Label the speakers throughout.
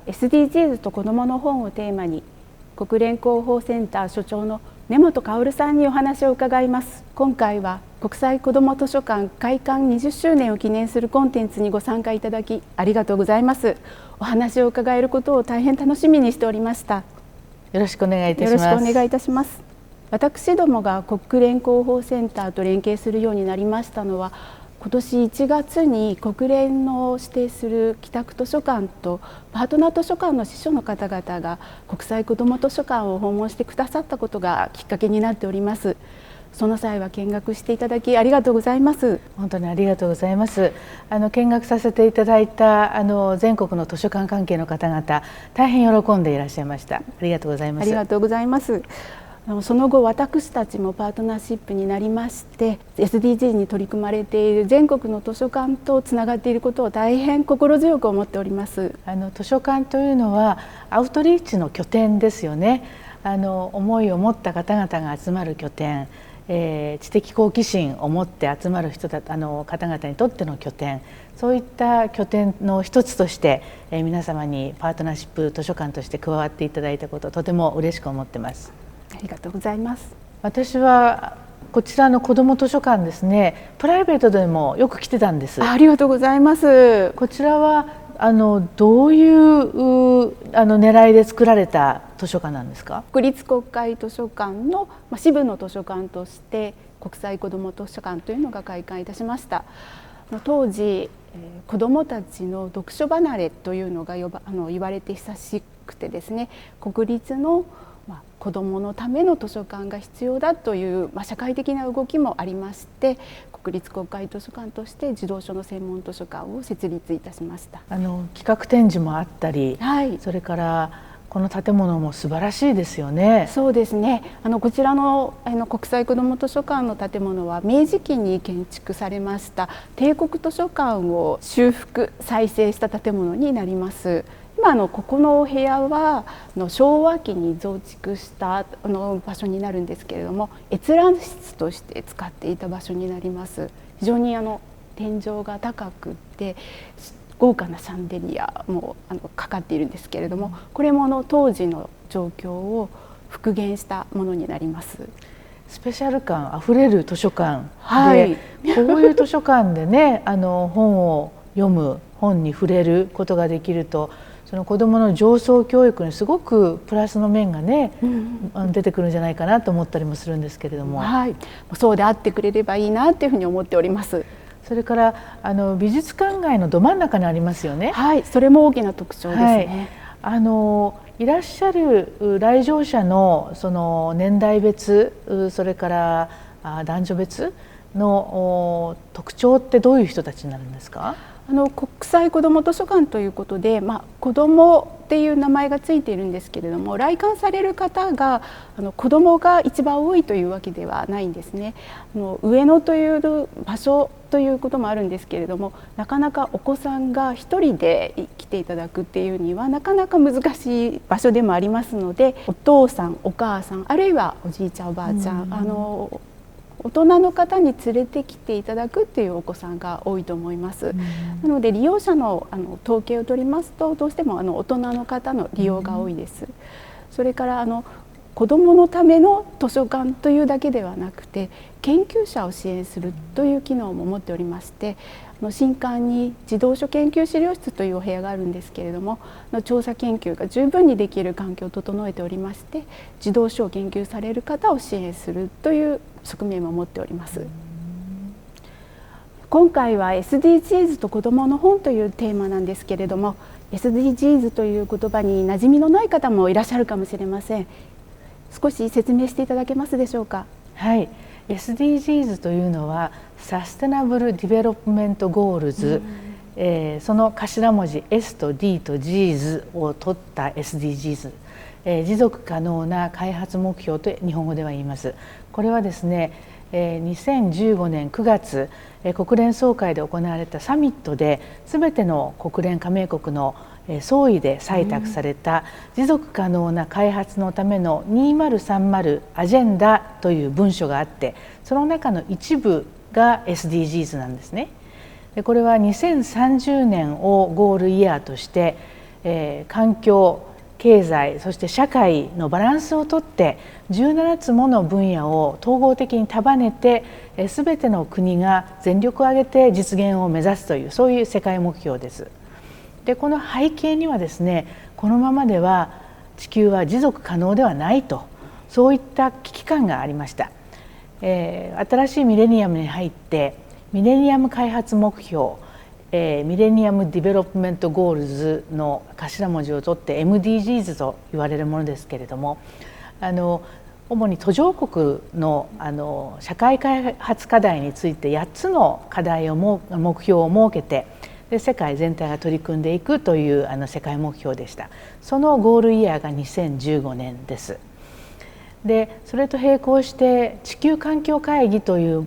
Speaker 1: SDGs と子どもの本をテーマに国連広報センター所長の根本薫さんにお話を伺います。今回は国際子ども図書館開館20周年を記念するコンテンツにご参加いただきありがとうございます。お話を伺えることを大変楽しみにしておりました。
Speaker 2: よろしくお願いいたします。
Speaker 1: よろしくお願いいたします。私どもが国連広報センターと連携するようになりましたのは、今年1月に国連の指定する帰宅図書館とパートナー図書館の司書の方々が国際子ども図書館を訪問してくださったことがきっかけになっております。その際は見学していただきありがとうございます。
Speaker 2: 本当にありがとうございます。見学させていただいた全国の図書館関係の方々、大変喜んでいらっしゃいました。ありがとうございます。
Speaker 1: ありがとうございます。その後私たちもパートナーシップになりまして SDGs に取り組まれている全国の図書館とつながっていることを大変心強く思っております。
Speaker 2: 図書館というのはアウトリーチの拠点ですよね。思いを持った方々が集まる拠点、知的好奇心を持って集まる方々にとっての拠点、そういった拠点の一つとして、皆様にパートナーシップ図書館として加わっていただいたこと、とても嬉しく思ってます。
Speaker 1: ありがとうございます。
Speaker 2: 私はこちらの子ども図書館ですね、プライベートでもよく来てたんです。
Speaker 1: ありがとうございます。
Speaker 2: こちらはどういう狙いで作られた図書館なんですか？
Speaker 1: 国立国会図書館の支部の図書館として国際子ども図書館というのが開館いたしました。当時子どもたちの読書離れというのが言われて久しくてですね、国立の子どものための図書館が必要だという、社会的な動きもありまして、国立国会図書館として児童書の専門図書館を設立いたしました。
Speaker 2: 企画展示もあったり、
Speaker 1: はい、
Speaker 2: それからこの建物も素晴らしいですよね。
Speaker 1: そうですね。こちらの国際子ども図書館の建物は明治期に建築されました帝国図書館を修復再生した建物になります。今ここのお部屋は昭和期に増築した場所になるんですけれども、閲覧室として使っていた場所になります。非常に天井が高くて豪華なシャンデリアもかかっているんですけれども、これも当時の状況を復元したものになります。
Speaker 2: スペシャル感あふれる図書館で、
Speaker 1: はい、
Speaker 2: こういう図書館でね本を読む、本に触れることができると、その子どもの情操教育にすごくプラスの面がね、出てくるんじゃないかなと思ったりもするんですけれども、
Speaker 1: はい、そうであってくれればいいなというふうに思っております。
Speaker 2: それから美術館街のど真ん中にありますよね。
Speaker 1: はい、それも大きな特徴ですね。
Speaker 2: はい、いらっしゃる来場者のその年代別、それから男女別の特徴ってどういう人たちになるんですか？
Speaker 1: 国際子ども図書館ということで、子どもっていう名前がついているんですけれども、来館される方が子どもが一番多いというわけではないんですね。上野という場所ということもあるんですけれども、なかなかお子さんが一人で来ていただくっていうにはなかなか難しい場所でもありますので、お父さんお母さんあるいはおじいちゃんおばあちゃん、大人の方に連れてきていただくっていうお子さんが多いと思います。なので利用者の統計を取りますと、どうしても大人の方の利用が多いです。それから子どものための図書館というだけではなくて、研究者を支援するという機能も持っておりまして、新館に児童書研究資料室というお部屋があるんですけれども、調査研究が十分にできる環境を整えておりまして、児童書を研究される方を支援するという側面も持っております。今回は SDGs と子どもの本というテーマなんですけれども、 SDGs という言葉に馴染みのない方もいらっしゃるかもしれません。少し説明していただけますでしょうか？
Speaker 2: はい、SDGs というのはサステナブル・ディベロップメント・ゴールズ、その頭文字 S と D と Gs を取った SDGs、持続可能な開発目標と日本語では言います。これはですね、2015年9月国連総会で行われたサミットで全ての国連加盟国の総意で採択された持続可能な開発のための2030アジェンダという文書があって、その中の一部が SDGs なんですね。でこれは2030年をゴールイヤーとして環境、経済、そして社会のバランスをとって17つもの分野を統合的に束ねて全ての国が全力を挙げて実現を目指すという、そういう世界目標です。でこの背景にはですね、このままでは地球は持続可能ではないと、そういった危機感がありました。新しいミレニアムに入ってミレニアム開発目標、ミレニアム・ディベロップメント・ゴールズの頭文字を取って MDGs と言われるものですけれども、主に途上国の社会開発課題について8つの課題を目標を設けて、で世界全体が取り組んでいくという世界目標でした。そのゴールイヤーが2015年です。でそれと並行して地球環境会議という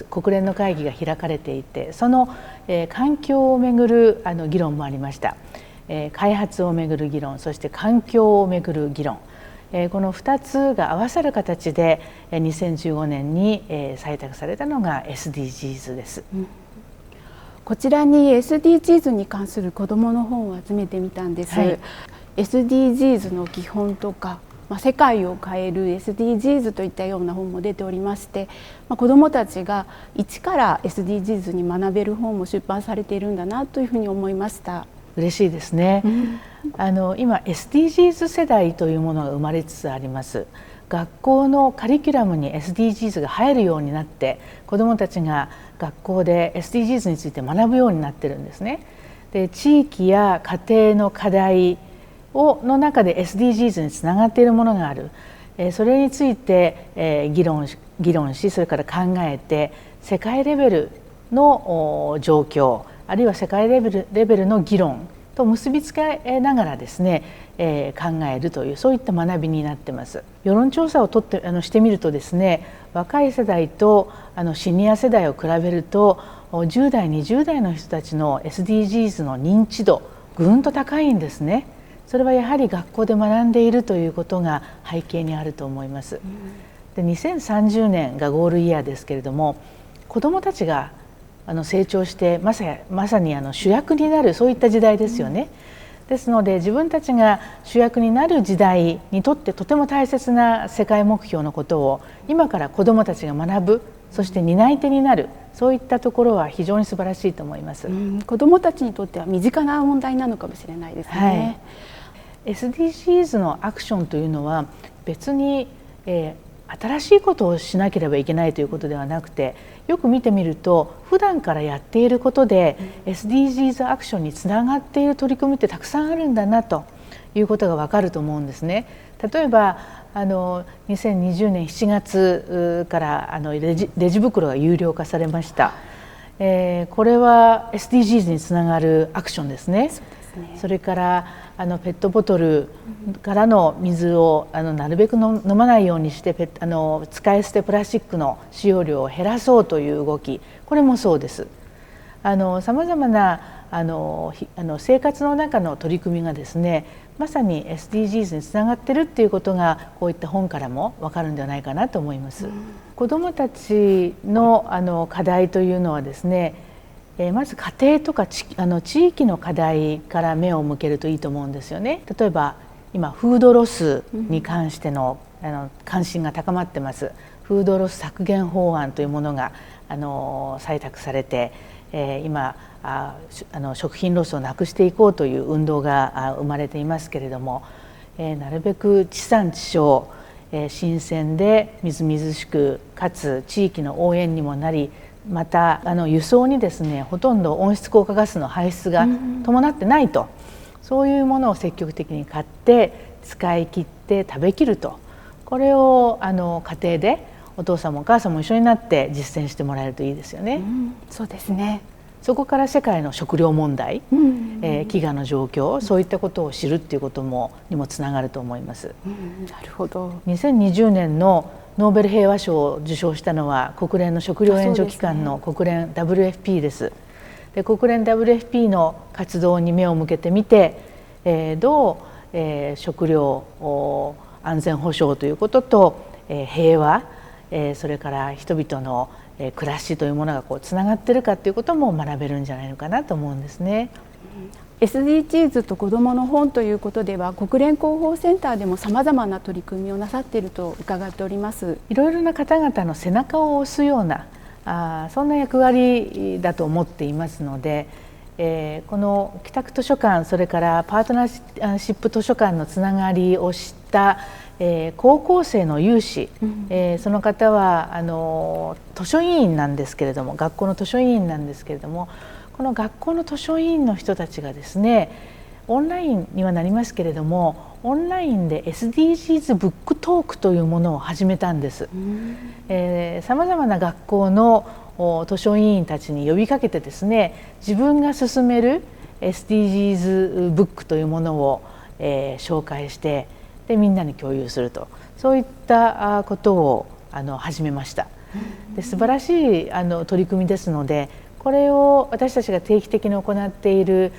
Speaker 2: 国連の会議が開かれていて、その、環境をめぐる議論もありました。開発をめぐる議論、そして環境をめぐる議論、この2つが合わさる形で2015年に採択されたのが SDGs です。
Speaker 1: こちらに SDGs に関する子どもの本を集めてみたんです。はい、SDGs の基本とか、世界を変える SDGs といったような本も出ておりまして、子どもたちが一から SDGs に学べる本も出版されているんだなというふうに思いました。
Speaker 2: 嬉しいですね。今 SDGs 世代というものが生まれつつあります。学校のカリキュラムに SDGs が入るようになって、子どもたちが学校で SDGs について学ぶようになってるんですね。で地域や家庭の課題の中で SDGs につながっているものがある、それについて議論し、それから考えて世界レベルの状況、あるいは世界レベルの議論と結びつけながらですね、考えるという、そういった学びになってます。世論調査をしてみるとですね、若い世代とシニア世代を比べると10代20代の人たちの SDGs の認知度ぐんと高いんですね。それはやはり学校で学んでいるということが背景にあると思います。で2030年がゴールイヤーですけれども、子どもたちが成長してまさに主役になる、そういった時代ですよね。ですので自分たちが主役になる時代にとってとても大切な世界目標のことを今から子どもたちが学ぶ、そして担い手になる、そういったところは非常に素晴らしいと思います。
Speaker 1: 子どもたちにとっては身近な問題なのかもしれないですね。はい、
Speaker 2: SDGs のアクションというのは別に、新しいことをしなければいけないということではなくて、よく見てみると普段からやっていることで SDGs アクションにつながっている取り組みってたくさんあるんだなということがわかると思うんですね。例えば2020年7月からレジ袋が有料化されました。これは SDGs につながるアクションですね。それからペットボトルからの水をなるべく飲まないようにして使い捨てプラスチックの使用量を減らそうという動き、これもそうです。さまざまな生活の中の取り組みがですね、まさに SDGs につながっているっていうことがこういった本からも分かるんではないかなと思います。子どもたちの課題というのはですね、まず家庭とか地域の課題から目を向けるといいと思うんですよね。例えば今フードロスに関しての関心が高まってます。フードロス削減法案というものが採択されて、今食品ロスをなくしていこうという運動が生まれていますけれども、なるべく地産地消、新鮮でみずみずしくかつ地域の応援にもなり、また輸送にですねほとんど温室効果ガスの排出が伴ってないと、そういうものを積極的に買って使い切って食べきると、これを家庭でお父さんもお母さんも一緒になって実践してもらえるといいですよね。
Speaker 1: そうですね。
Speaker 2: そこから世界の食料問題、飢餓の状況、そういったことを知るっていうことにもつながると思います。
Speaker 1: なるほど。
Speaker 2: 2020年のノーベル平和賞を受賞したのは国連の食料援助機関の国連 WFP です。で国連 WFP の活動に目を向けてみて、どう、食料安全保障ということと、平和、それから人々の暮らしというものがつながっているかということも学べるんじゃないのかなと思うんですね。
Speaker 1: SDGs と子どもの本ということでは、国連広報センターでもさまざまな取り組みをなさっていると伺っております。
Speaker 2: いろいろな方々の背中を押すようなそんな役割だと思っていますので、この帰宅図書館、それからパートナーシップ図書館のつながりを知った、高校生の有志、その方は図書委員なんですけれども、学校の図書委員なんですけれども、この学校の図書委員の人たちがですね、オンラインにはなりますけれども、オンラインで SDGs ブックトークというものを始めたんです。さまざまな学校の図書委員たちに呼びかけてですね、自分が進める SDGs ブックというものを、紹介して、でみんなに共有すると、そういったことを始めました。で素晴らしい取り組みですので、これを私たちが定期的に行っている、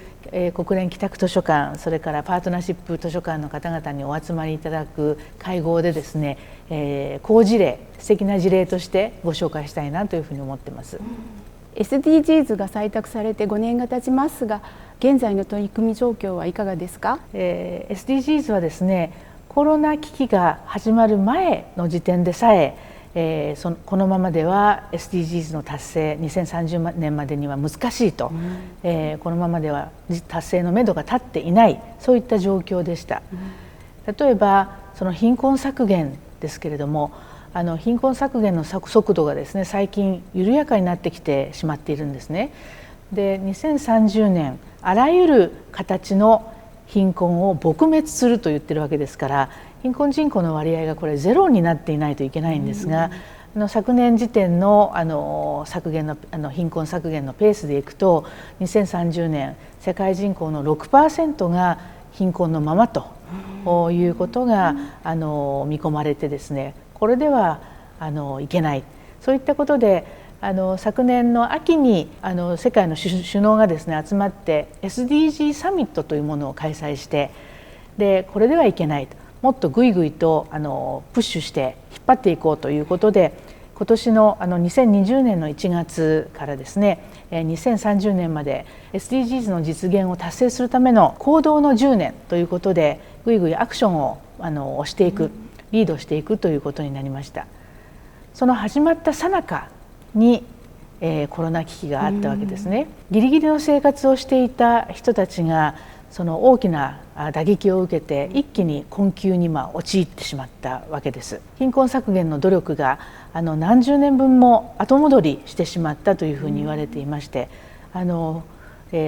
Speaker 2: 国連帰宅図書館、それからパートナーシップ図書館の方々にお集まりいただく会合でですね、好事例、素敵な事例としてご紹介したいなというふうに思ってます。
Speaker 1: SDGs が採択されて5年が経ちますが、現在の取り組み状況はいかがですか
Speaker 2: ？SDGs はですね、コロナ危機が始まる前の時点でさえこのままでは SDGs の達成2030年までには難しいと、このままでは達成のめどが立っていない、そういった状況でした。例えばその貧困削減ですけれども、貧困削減の速度がですね、最近緩やかになってきてしまっているんですね。で2030年あらゆる形の貧困を撲滅すると言ってるわけですから、貧困人口の割合がこれゼロになっていないといけないんですが、昨年時点の貧困削減のペースでいくと、2030年世界人口の 6% が貧困のままということが見込まれてですね、これではいけない、そういったことで昨年の秋に世界の首脳がですね集まって SDG サミットというものを開催して、でこれではいけないと、もっとぐいぐいとプッシュして引っ張っていこうということで、今年の2020年の1月からですね、2030年まで SDGs の実現を達成するための行動の10年ということで、ぐいぐいアクションを押していく、リードしていくということになりました。その始まった最中に、コロナ危機があったわけですね。ギリギリの生活をしていた人たちがその大きな打撃を受けて一気に困窮に陥ってしまったわけです。貧困削減の努力が何十年分も後戻りしてしまったというふうに言われていまして、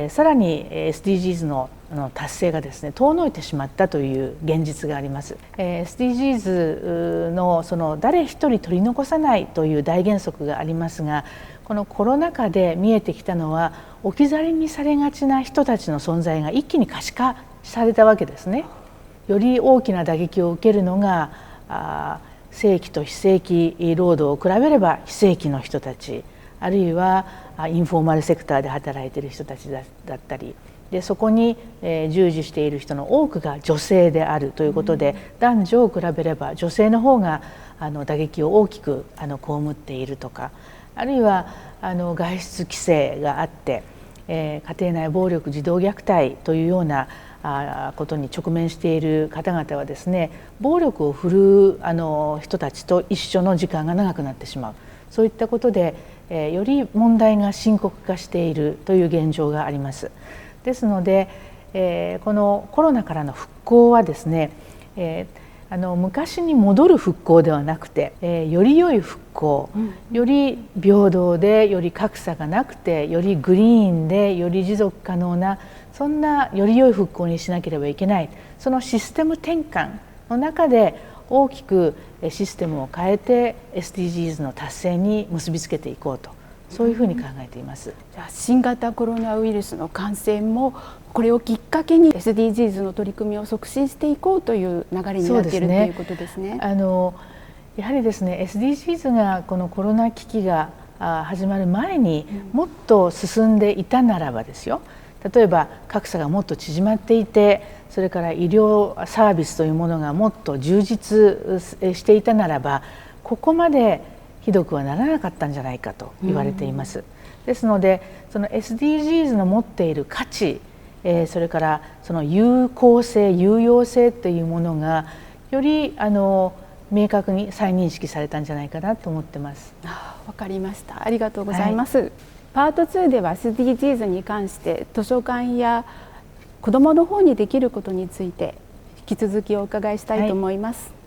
Speaker 2: さらに SDGs の達成がですね遠のいてしまったという現実があります。SDGs のその誰一人取り残さないという大原則がありますが、このコロナ禍で見えてきたのは、置き去りにされがちな人たちの存在が一気に可視化されたわけですね。より大きな打撃を受けるのが正規と非正規労働を比べれば非正規の人たち、あるいはインフォーマルセクターで働いている人たちだったりで、そこに従事している人の多くが女性であるということで、男女を比べれば女性の方が打撃を大きく被っているとか、あるいは外出規制があって、家庭内暴力、児童虐待というようなことに直面している方々はですね、暴力を振るう人たちと一緒の時間が長くなってしまう、そういったことで、より問題が深刻化しているという現状があります。ですので、このコロナからの復興はですね、昔に戻る復興ではなくて、より良い復興、より平等で、より格差がなくて、よりグリーンで、より持続可能な、そんなより良い復興にしなければいけない、そのシステム転換の中で大きくシステムを変えて SDGs の達成に結びつけていこうと、そういうふうに考えています。
Speaker 1: じゃあ新型コロナウイルスの感染もこれをきっかけに SDGs の取り組みを促進していこうという流れになっている、ということですね。
Speaker 2: やはりですね、 SDGs がこのコロナ危機が始まる前にもっと進んでいたならばですよ、例えば格差がもっと縮まっていて、それから医療サービスというものがもっと充実していたならば、ここまでひどくはならなかったんじゃないかと言われています。ですので、その SDGs の持っている価値、それからその有効性有用性というものがより明確に再認識されたんじゃないかなと思ってます。
Speaker 1: わかりました。ありがとうございます。パート2では SDGs に関して図書館や子どもの方にできることについて引き続きお伺いしたいと思います。